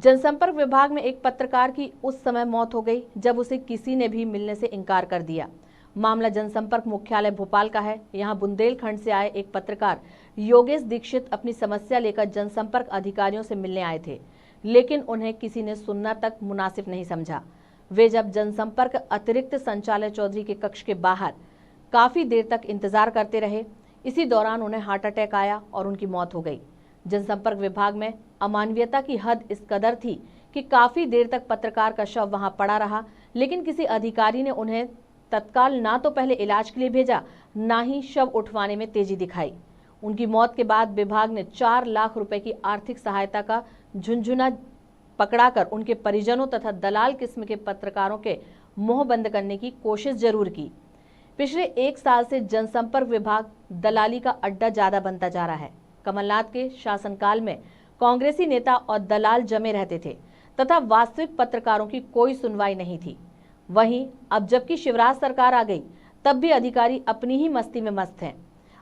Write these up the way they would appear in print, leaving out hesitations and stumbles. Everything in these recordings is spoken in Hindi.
जनसंपर्क विभाग में एक पत्रकार की उस समय मौत हो गई जब उसे किसी ने भी मिलने से इनकार कर दिया। मामला जनसंपर्क मुख्यालय भोपाल का है। यहां बुंदेलखंड से आए एक पत्रकार योगेश दीक्षित अपनी समस्या लेकर जनसंपर्क अधिकारियों से मिलने आए थे, लेकिन उन्हें किसी ने सुनना तक मुनासिब नहीं समझा। वे जब जनसंपर्क अतिरिक्त संचालक चौधरी के कक्ष के बाहर काफी देर तक इंतजार करते रहे। इसी दौरान उन्हें हार्ट अटैक आया और उनकी मौत हो गई। जनसंपर्क विभाग में अमानवीयता की हद इस कदर थी कि काफी देर तक पत्रकार का शव वहां पड़ा रहा, लेकिन किसी अधिकारी ने उन्हें तत्काल ना तो पहले इलाज के लिए भेजा, ना ही शव उठवाने में तेजी दिखाई। उनकी मौत के बाद विभाग ने 4 लाख रुपए की आर्थिक सहायता का झुंझुना पकड़ाकर उनके परिजनों तथा दलाल किस्म के पत्रकारों के मुंह बंद करने की कोशिश जरूर की। पिछले 1 साल से जनसंपर्क विभाग दलाली का अड्डा ज्यादा बनता जा रहा है। कमलनाथ के शासनकाल में कांग्रेसी नेता और दलाल जमे रहते थे तथा वास्तविक पत्रकारों की कोई सुनवाई नहीं थी। वहीं अब जबकि शिवराज सरकार आ गई, तब भी अधिकारी अपनी ही मस्ती में मस्त हैं।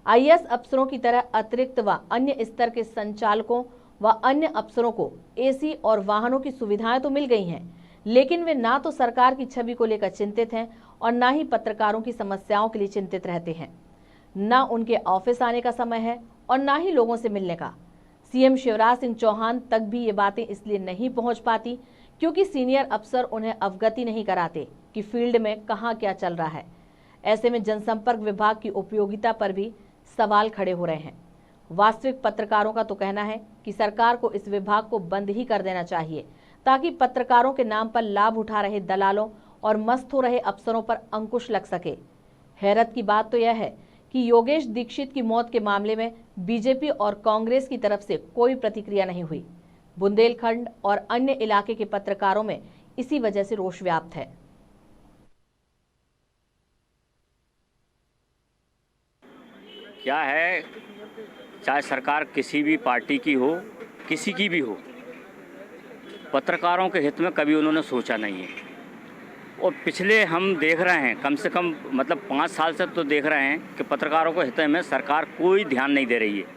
आईएएस अफसरों की तरह अतिरिक्त व अन्य स्तर के संचालकों व अन्य अफसरों को एसी और वाहनों की सुविधाएं तो मिल गई हैं, लेकिन वे ना तो सरकार की छवि को लेकर चिंतित हैं और ना ही पत्रकारों की समस्याओं के लिए चिंतित रहते हैं। ना उनके ऑफिस आने का समय है और ना ही लोगों से मिलने का। सीएम शिवराज सिंह चौहान तक भी ये बातें इसलिए नहीं पहुंच पाती क्योंकि सीनियर अफसर उन्हें अवगति नहीं कराते कि फील्ड में कहां क्या चल रहा है। ऐसे में जनसंपर्क विभाग की उपयोगिता पर भी सवाल खड़े हो रहे हैं। वास्तविक पत्रकारों का तो कहना है कि सरकार को इस विभाग को बंद ही कर देना चाहिए, ताकि पत्रकारों के नाम पर लाभ उठा रहे दलालों और मस्त हो रहे अफसरों पर अंकुश लग सके। हैरत की बात तो यह है कि योगेश दीक्षित की मौत के मामले में बीजेपी और कांग्रेस की तरफ से कोई प्रतिक्रिया नहीं हुई। बुंदेलखंड और अन्य इलाके के पत्रकारों में इसी वजह से रोष व्याप्त है। क्या है, चाहे सरकार किसी भी पार्टी की हो, किसी की भी हो, पत्रकारों के हित में कभी उन्होंने सोचा नहीं है। और पिछले हम देख रहे हैं, कम से कम मतलब 5 साल से तो देख रहे हैं कि पत्रकारों के हित में सरकार कोई ध्यान नहीं दे रही है।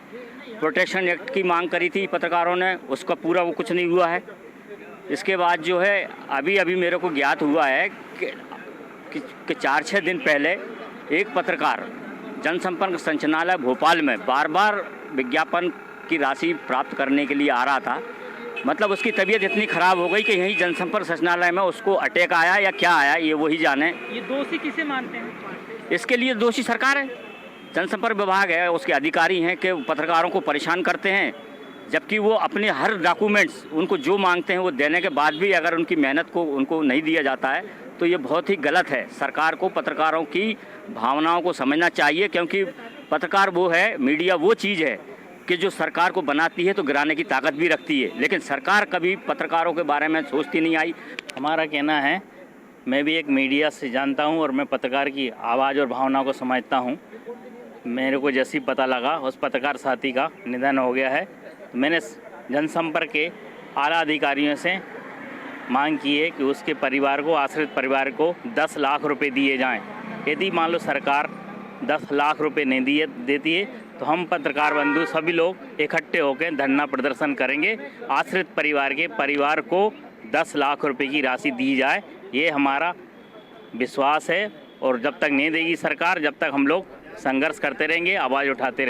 प्रोटेक्शन एक्ट की मांग करी थी पत्रकारों ने, उसका पूरा वो कुछ नहीं हुआ है। इसके बाद जो है अभी मेरे को ज्ञात हुआ है कि 4-6 दिन पहले एक पत्रकार जनसंपर्क संचालनालय भोपाल में बार विज्ञापन की राशि प्राप्त करने के लिए आ रहा था। मतलब उसकी तबीयत इतनी ख़राब हो गई कि यहीं जनसंपर्क संचालनालय में उसको अटैक आया या क्या आया, ये वही जाने। ये दोषी किसे मानते हैं? इसके लिए दोषी सरकार है, जनसंपर्क विभाग है, उसके अधिकारी हैं कि पत्रकारों को परेशान करते हैं, जबकि वो अपने हर डॉक्यूमेंट्स उनको जो मांगते हैं वो देने के बाद भी अगर उनकी मेहनत को उनको नहीं दिया जाता है तो ये बहुत ही गलत है। सरकार को पत्रकारों की भावनाओं को समझना चाहिए, क्योंकि पत्रकार वो है, मीडिया वो चीज़ है कि जो सरकार को बनाती है तो गिराने की ताकत भी रखती है, लेकिन सरकार कभी पत्रकारों के बारे में सोचती नहीं आई। हमारा कहना है, मैं भी एक मीडिया से जानता हूं और मैं पत्रकार की आवाज़ और भावनाओं को समझता हूं। मेरे को जैसे ही पता लगा उस पत्रकार साथी का निधन हो गया है, तो मैंने जनसंपर्क के आला अधिकारियों से मांग की है कि उसके परिवार को, आश्रित परिवार को 10 लाख रुपए दिए जाएं। यदि मान लो सरकार 10 लाख रुपए नहीं देती है तो हम पत्रकार बंधु सभी लोग इकट्ठे होकर धरना प्रदर्शन करेंगे। आश्रित परिवार को 10 लाख रुपए की राशि दी जाए, ये हमारा विश्वास है। और जब तक नहीं देगी सरकार, जब तक हम लोग संघर्ष करते रहेंगे, आवाज़ उठाते रहेंगे।